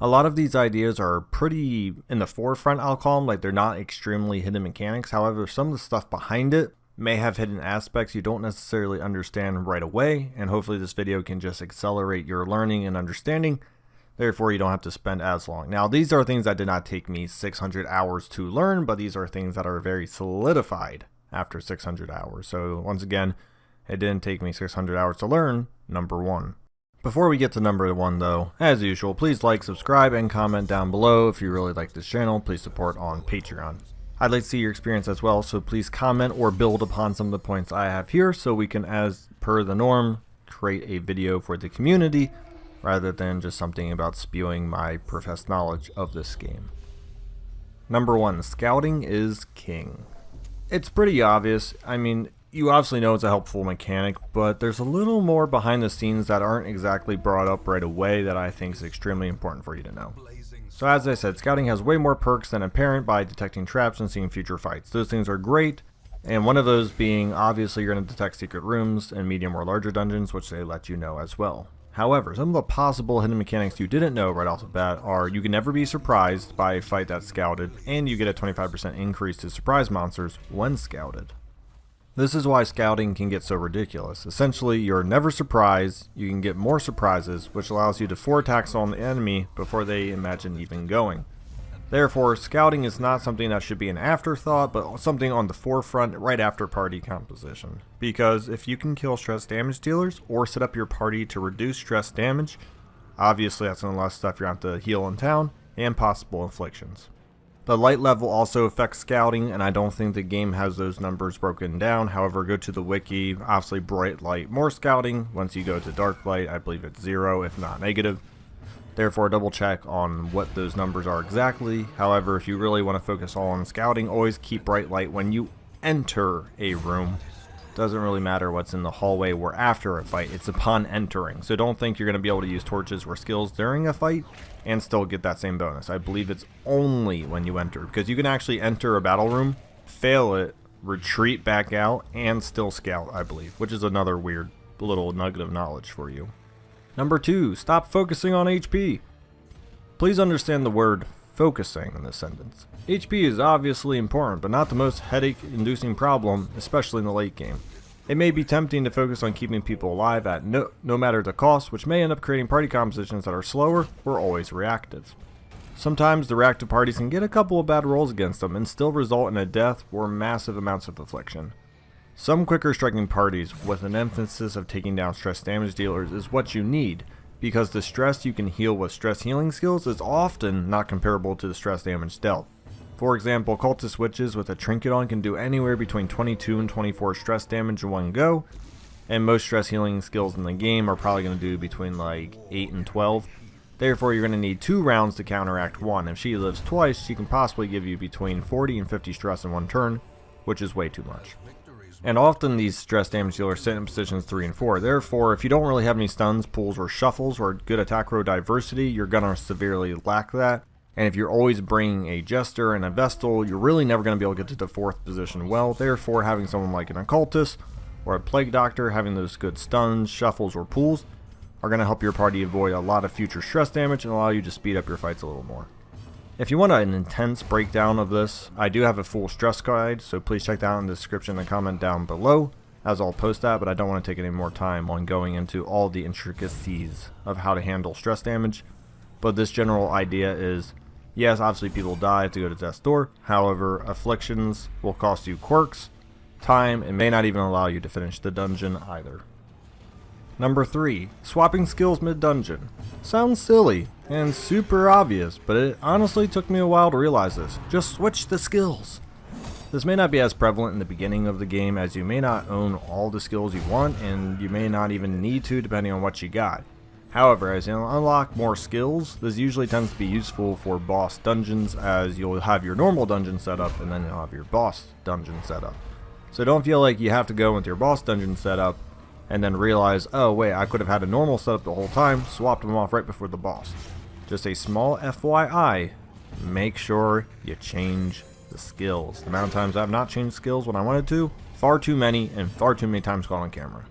A lot of these ideas are pretty in the forefront, I'll call them, like they're not extremely hidden mechanics. However, some of the stuff behind it may have hidden aspects you don't necessarily understand right away, and hopefully this video can just accelerate your learning and understanding. Therefore, you don't have to spend as long. Now, these are things that did not take me 600 hours to learn, but these are things that are very solidified after 600 hours. So once again, it didn't take me 600 hours to learn number one. Before we get to number one though, as usual, please like, subscribe, and comment down below. If you really like this channel, please support on Patreon. I'd like to see your experience as well, so please comment or build upon some of the points I have here so we can, as per the norm, create a video for the community rather than just something about spewing my professed knowledge of this game. Number one, scouting is king. It's pretty obvious. I mean, you obviously know it's a helpful mechanic, but there's a little more behind the scenes that aren't exactly brought up right away that I think is extremely important for you to know. So as I said, scouting has way more perks than a parent by detecting traps and seeing future fights. Those things are great, and one of those being obviously you're going to detect secret rooms and medium or larger dungeons, which they let you know as well. However, some of the possible hidden mechanics you didn't know right off the bat are you can never be surprised by a fight that's scouted, and you get a 25% increase to surprise monsters when scouted. This is why scouting can get so ridiculous. Essentially, you're never surprised, you can get more surprises, which allows you to 4 attacks on the enemy before they imagine even going. Therefore, scouting is not something that should be an afterthought, but something on the forefront right after party composition. Because if you can kill stress damage dealers, or set up your party to reduce stress damage, obviously that's going to less stuff you're going to have to heal in town, and possible inflictions. The light level also affects scouting, and I don't think the game has those numbers broken down. However, go to the wiki, obviously bright light more scouting. Once you go to dark light, I believe it's 0 if not negative. Therefore, double check on what those numbers are exactly. However, if you really want to focus all on scouting, always keep bright light when you enter a room. Doesn't really matter what's in the hallway or after a fight, it's upon entering. So don't think you're going to be able to use torches or skills during a fight and still get that same bonus. I believe it's only when you enter, because you can actually enter a battle room, fail it, retreat back out, and still scout, I believe, which is another weird little nugget of knowledge for you. Number 2, stop focusing on HP. Please understand the word focusing in this sentence. HP is obviously important, but not the most headache-inducing problem, especially in the late game. It may be tempting to focus on keeping people alive at no matter the cost, which may end up creating party compositions that are slower or always reactive. Sometimes the reactive parties can get a couple of bad rolls against them and still result in a death or massive amounts of affliction. Some quicker striking parties with an emphasis of taking down stress damage dealers is what you need, because the stress you can heal with stress healing skills is often not comparable to the stress damage dealt. For example, cultist witches with a trinket on can do anywhere between 22 and 24 stress damage in one go, and most stress healing skills in the game are probably going to do between like 8 and 12. Therefore, you're going to need 2 rounds to counteract 1. If she lives twice, she can possibly give you between 40 and 50 stress in one turn, which is way too much. And often these stress damage dealers sit in positions 3 and 4. Therefore, if you don't really have any stuns, pulls, or shuffles, or good attack row diversity, you're going to severely lack that. And if you're always bringing a Jester and a Vestal, you're really never going to be able to get to the 4th position well. Therefore, having someone like an Occultist or a Plague Doctor having those good stuns, shuffles, or pulls are going to help your party avoid a lot of future stress damage and allow you to speed up your fights a little more. If you want an intense breakdown of this, I do have a full stress guide, so please check that out in the description and comment down below, as I'll post that, but I don't want to take any more time on going into all the intricacies of how to handle stress damage. But this general idea is, yes, obviously people die to go to death's door. However, afflictions will cost you quirks, time, and may not even allow you to finish the dungeon either. Number 3, swapping skills mid-dungeon. Sounds silly and super obvious, but it honestly took me a while to realize this. Just switch the skills. This may not be as prevalent in the beginning of the game, as you may not own all the skills you want, and you may not even need to depending on what you got. However, as you unlock more skills, this usually tends to be useful for boss dungeons, as you'll have your normal dungeon set up and then you'll have your boss dungeon set up. So don't feel like you have to go with your boss dungeon setup and then realize, oh wait, I could have had a normal setup the whole time, swapped them off right before the boss. Just a small FYI, make sure you change the skills. The amount of times I've not changed skills when I wanted to, far too many and far too many times caught on camera.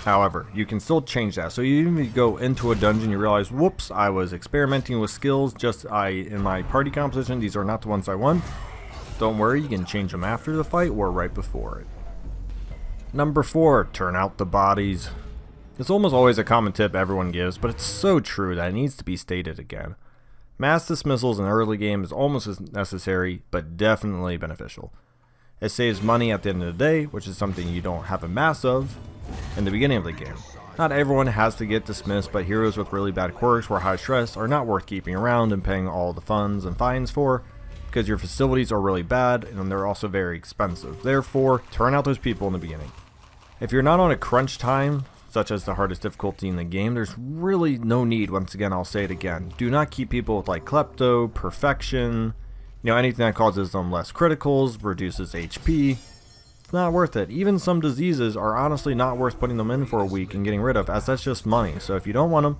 However, you can still change that. So you even go into a dungeon, you realize, whoops, I was experimenting with skills in my party composition. These are not the ones I want. Don't worry, you can change them after the fight or right before it. Number 4, turn out the bodies. It's almost always a common tip everyone gives, but it's so true that it needs to be stated again. Mass dismissals in the early game is almost as necessary, but definitely beneficial. It saves money at the end of the day, which is something you don't have a mass of in the beginning of the game. Not everyone has to get dismissed, but heroes with really bad quirks or high stress are not worth keeping around and paying all the funds and fines for, because your facilities are really bad and they're also very expensive. Therefore, turn out those people in the beginning. If you're not on a crunch time, such as the hardest difficulty in the game, there's really no need. Once again, I'll say it again. Do not keep people with like klepto, perfection, anything that causes them less criticals, reduces HP. It's not worth it. Even some diseases are honestly not worth putting them in for a week and getting rid of, as that's just money. So if you don't want them,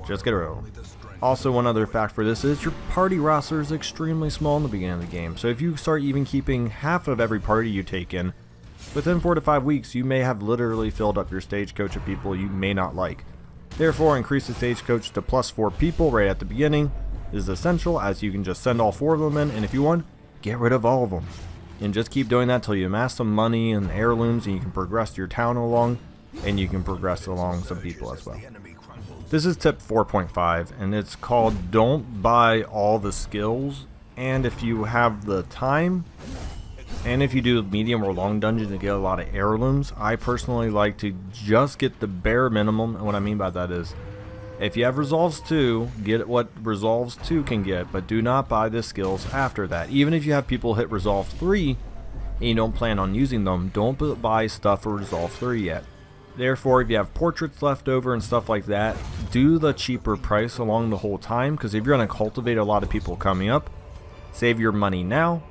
just get rid of them. Also, one other fact for this is your party roster is extremely small in the beginning of the game. So if you start even keeping half of every party you take in, within 4 to 5 weeks, you may have literally filled up your stagecoach of people you may not like. Therefore, increase the stagecoach to +4 people right at the beginning is essential, as you can just send all 4 of them in, and if you want, get rid of all of them. And just keep doing that till you amass some money and heirlooms, and you can progress your town along, and you can progress along some people as well. This is tip 4.5, and it's called don't buy all the skills, and if you have the time, and if you do medium or long dungeons and get a lot of heirlooms, I personally like to just get the bare minimum. And what I mean by that is, if you have Resolves 2, get what Resolves 2 can get, but do not buy the skills after that. Even if you have people hit Resolve 3 and you don't plan on using them, don't buy stuff for Resolve 3 yet. Therefore, if you have portraits left over and stuff like that, do the cheaper price along the whole time, because if you're going to cultivate a lot of people coming up, save your money now,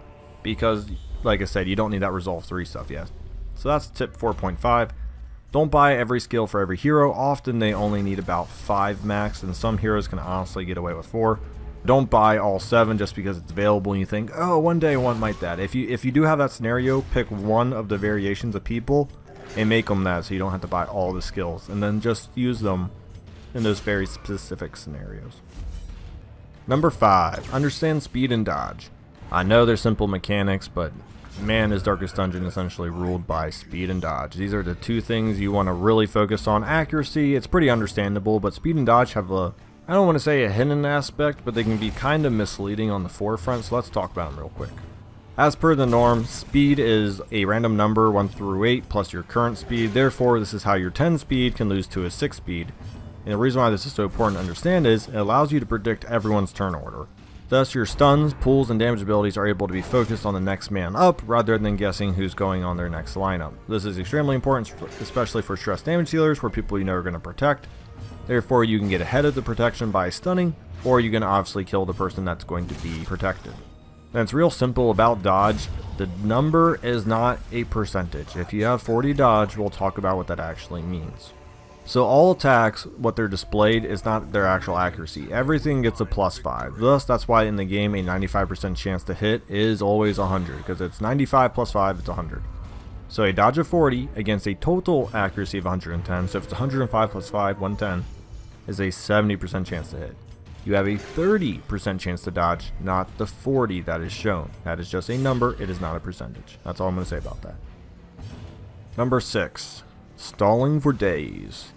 because like I said, you don't need that Resolve 3 stuff yet. So that's tip 4.5. Don't buy every skill for every hero. Often they only need about 5 max, and some heroes can honestly get away with 4. Don't buy all 7 just because it's available and you think, oh, one day one might that. If you do have that scenario, pick one of the variations of people and make them that, so you don't have to buy all the skills, and then just use them in those very specific scenarios. Number 5, understand speed and dodge. I know they're simple mechanics, but man, is Darkest Dungeon essentially ruled by speed and dodge. These are the 2 things you want to really focus on. Accuracy, it's pretty understandable, but speed and dodge have I don't want to say a hidden aspect, but they can be kind of misleading on the forefront, so let's talk about them real quick. As per the norm, speed is a random number 1 through 8 plus your current speed. Therefore, this is how your 10 speed can lose to a 6 speed. And the reason why this is so important to understand is it allows you to predict everyone's turn order. Thus, your stuns, pulls, and damage abilities are able to be focused on the next man up rather than guessing who's going on their next lineup. This is extremely important, especially for stress damage dealers, where people you know are going to protect. Therefore, you can get ahead of the protection by stunning, or you can obviously kill the person that's going to be protected. And it's real simple about dodge. The number is not a percentage. If you have 40 dodge, we'll talk about what that actually means. So all attacks, what they're displayed is not their actual accuracy. Everything gets a +5. Thus, that's why in the game a 95% chance to hit is always 100, because it's 95 plus 5, it's 100. So a dodge of 40 against a total accuracy of 110, so if it's 105 plus 5, 110, is a 70% chance to hit. You have a 30% chance to dodge, not the 40 that is shown. That is just a number, it is not a percentage. That's all I'm going to say about that. Number 6, stalling for days.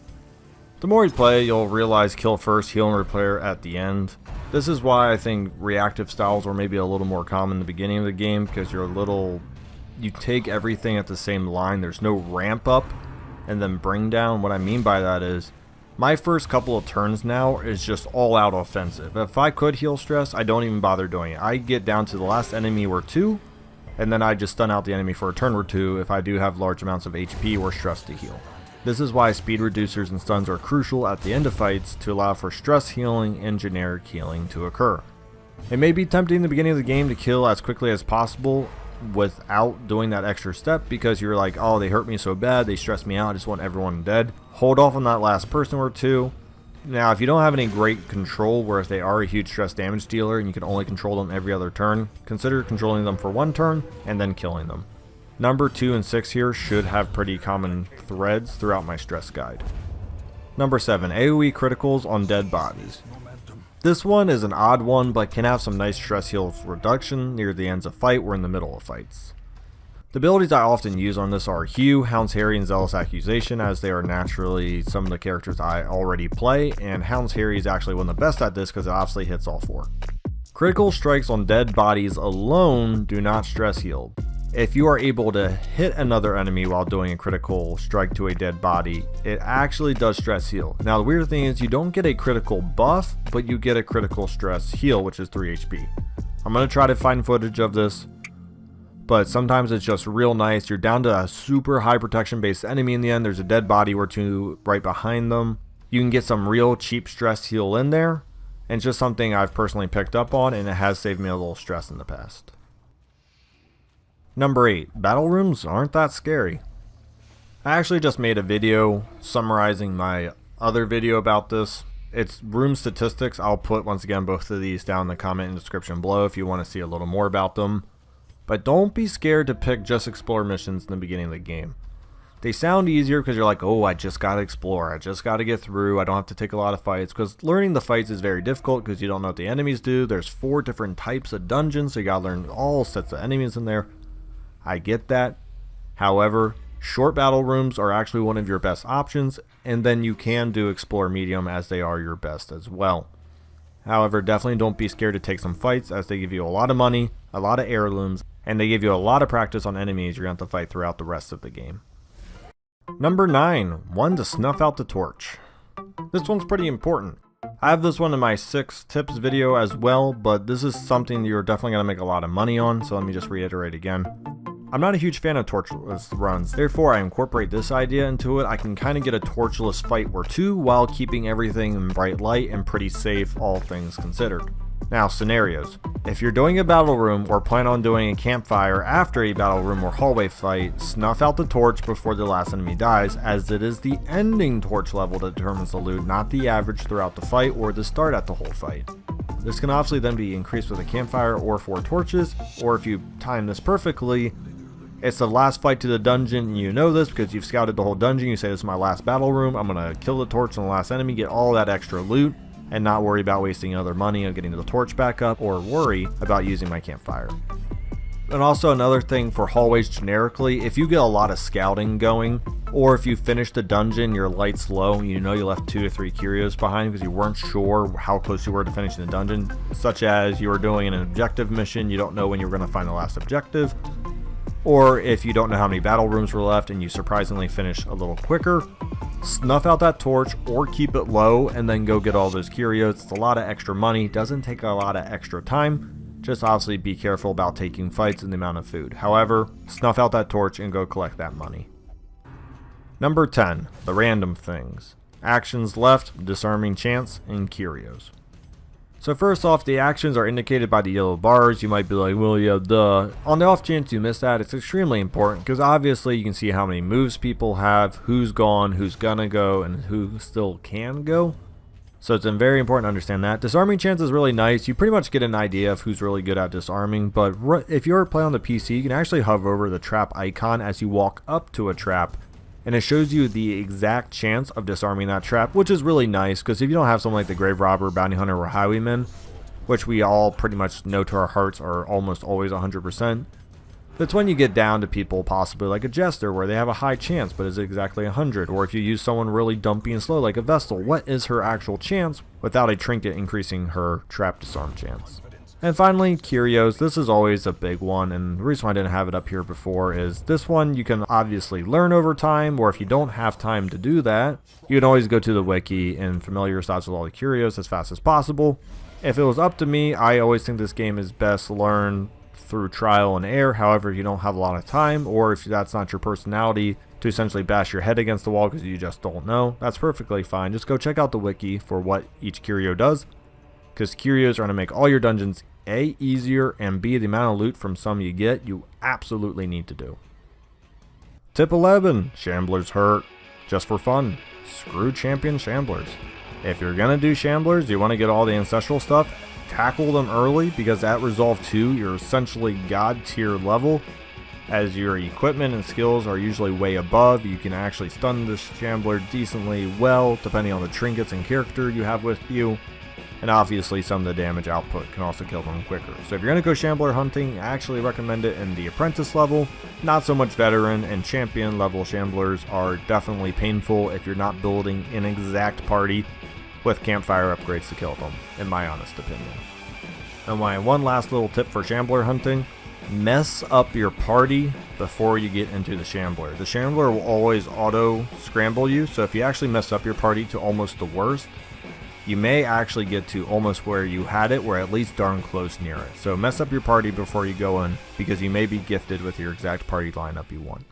The more you play, you'll realize kill first, heal and repair at the end. This is why I think reactive styles are maybe a little more common in the beginning of the game, because you take everything at the same line. There's no ramp up and then bring down. What I mean by that is, my first couple of turns now is just all out offensive. If I could heal stress, I don't even bother doing it. I get down to the last enemy or 2, and then I just stun out the enemy for a turn or 2 if I do have large amounts of HP or stress to heal. This is why speed reducers and stuns are crucial at the end of fights to allow for stress healing and generic healing to occur. It may be tempting in the beginning of the game to kill as quickly as possible without doing that extra step, because you're like, oh, they hurt me so bad, they stress me out, I just want everyone dead. Hold off on that last person or 2. Now, if you don't have any great control, where if they are a huge stress damage dealer and you can only control them every other turn, consider controlling them for 1 turn and then killing them. Number 2 and 6 here should have pretty common threads throughout my stress guide. Number 7, AoE criticals on dead bodies. This one is an odd one, but can have some nice stress heals reduction near the ends of fight or in the middle of fights. The abilities I often use on this are Hue, Hound's Harry, and Zealous Accusation, as they are naturally some of the characters I already play, and Hound's Harry is actually one of the best at this because it obviously hits all 4. Critical strikes on dead bodies alone do not stress heal. If you are able to hit another enemy while doing a critical strike to a dead body, it actually does stress heal. Now the weird thing is you don't get a critical buff, but you get a critical stress heal, which is 3 HP. I'm going to try to find footage of this, but sometimes it's just real nice. You're down to a super high protection based enemy in the end. There's a dead body or 2 right behind them. You can get some real cheap stress heal in there, and it's just something I've personally picked up on, and it has saved me a little stress in the past. Number 8, battle rooms aren't that scary. I actually just made a video summarizing my other video about this. It's room statistics. I'll put once again both of these down in the comment and description below if you want to see a little more about them. But don't be scared to pick just explore missions in the beginning of the game. They sound easier because you're like, oh, I just gotta explore, I just gotta get through, I don't have to take a lot of fights, because learning the fights is very difficult because you don't know what the enemies do. There's 4 different types of dungeons, so you gotta learn all sets of enemies in there. I get that. However, short battle rooms are actually one of your best options, and then you can do explore medium as they are your best as well. However, definitely don't be scared to take some fights, as they give you a lot of money, a lot of heirlooms, and they give you a lot of practice on enemies you're going to have to fight throughout the rest of the game. Number 9, one to snuff out the torch. This one's pretty important. I have this one in my 6 tips video as well, but this is something you're definitely going to make a lot of money on, so let me just reiterate again. I'm not a huge fan of torchless runs, therefore I incorporate this idea into it. I can kind of get a torchless fight or 2 while keeping everything in bright light and pretty safe, all things considered. Now, scenarios. If you're doing a battle room or plan on doing a campfire after a battle room or hallway fight, snuff out the torch before the last enemy dies, as it is the ending torch level that determines the loot, not the average throughout the fight or the start at the whole fight. This can obviously then be increased with a campfire or 4 torches, or if you time this perfectly, it's the last fight to the dungeon, and you know this because you've scouted the whole dungeon. You say, this is my last battle room, I'm going to kill the torch on the last enemy, get all that extra loot, and not worry about wasting other money on getting the torch back up, or worry about using my campfire. And also another thing for hallways generically, if you get a lot of scouting going, or if you finish the dungeon, your light's low, and you know you left 2 to 3 curios behind because you weren't sure how close you were to finishing the dungeon, such as you were doing an objective mission, you don't know when you're going to find the last objective, or if you don't know how many battle rooms were left and you surprisingly finish a little quicker, snuff out that torch or keep it low and then go get all those curios. It's a lot of extra money, doesn't take a lot of extra time, just obviously be careful about taking fights and the amount of food. However, snuff out that torch and go collect that money. Number 10, the random things. Actions left, disarming chance, and curios. So first off, the actions are indicated by the yellow bars. You might be like, well, yeah, duh. On the off chance you miss that, it's extremely important because obviously you can see how many moves people have, who's gone, who's gonna go, and who still can go. So it's very important to understand that. Disarming chance is really nice. You pretty much get an idea of who's really good at disarming, but if you're playing on the PC, you can actually hover over the trap icon as you walk up to a trap, and it shows you the exact chance of disarming that trap, which is really nice because if you don't have something like the Grave Robber, Bounty Hunter, or Highwayman, which we all pretty much know to our hearts are almost always 100%, that's when you get down to people possibly like a Jester where they have a high chance, but is it exactly 100? Or if you use someone really dumpy and slow like a Vestal, what is her actual chance without a trinket increasing her trap disarm chance? And finally, curios. This is always a big one, and the reason why I didn't have it up here before is this one you can obviously learn over time, or if you don't have time to do that, you can always go to the wiki and familiar yourself with all the curios as fast as possible. If it was up to me, I always think this game is best learned through trial and error. However, if you don't have a lot of time, or if that's not your personality to essentially bash your head against the wall because you just don't know, that's perfectly fine. Just go check out the wiki for what each curio does, because curios are going to make all your dungeons A, easier, and B, the amount of loot from some you get, you absolutely need to do. Tip 11, Shamblers hurt. Just for fun, screw champion Shamblers. If you're going to do Shamblers, you want to get all the ancestral stuff, tackle them early, because at Resolve 2, you're essentially God tier level, as your equipment and skills are usually way above. You can actually stun this Shambler decently well, depending on the trinkets and character you have with you. And obviously some of the damage output can also kill them quicker. So if you're going to go Shambler hunting, I actually recommend it in the apprentice level. Not so much veteran, and champion level Shamblers are definitely painful if you're not building an exact party with campfire upgrades to kill them, in my honest opinion. And my one last little tip for Shambler hunting: mess up your party before you get into the Shambler. The Shambler will always auto scramble you, so if you actually mess up your party to almost the worst, you may actually get to almost where you had it, or at least darn close near it. So mess up your party before you go in, because you may be gifted with your exact party lineup you want.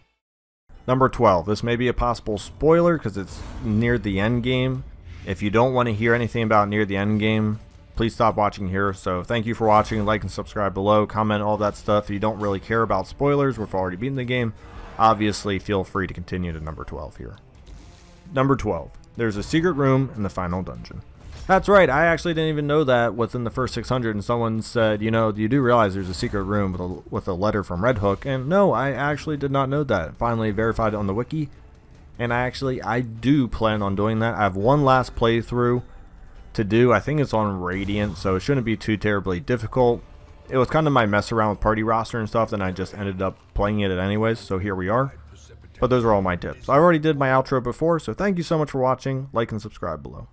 Number 12. This may be a possible spoiler because it's near the end game. If you don't want to hear anything about near the end game, please stop watching here. So thank you for watching. Like and subscribe below. Comment all that stuff. If you don't really care about spoilers, we've already beaten the game. Obviously, feel free to continue to number 12 here. Number 12. There's a secret room in the final dungeon. That's right, I actually didn't even know that within the first 600, and someone said, you know, you do realize there's a secret room with a letter from Red Hook, and no, I actually did not know that. Finally verified it on the wiki, and I do plan on doing that. I have one last playthrough to do. I think it's on Radiant, so it shouldn't be too terribly difficult. It was kind of my mess around with party roster and stuff, then I just ended up playing it anyways, so here we are. But those are all my tips. I already did my outro before, so thank you so much for watching. Like and subscribe below.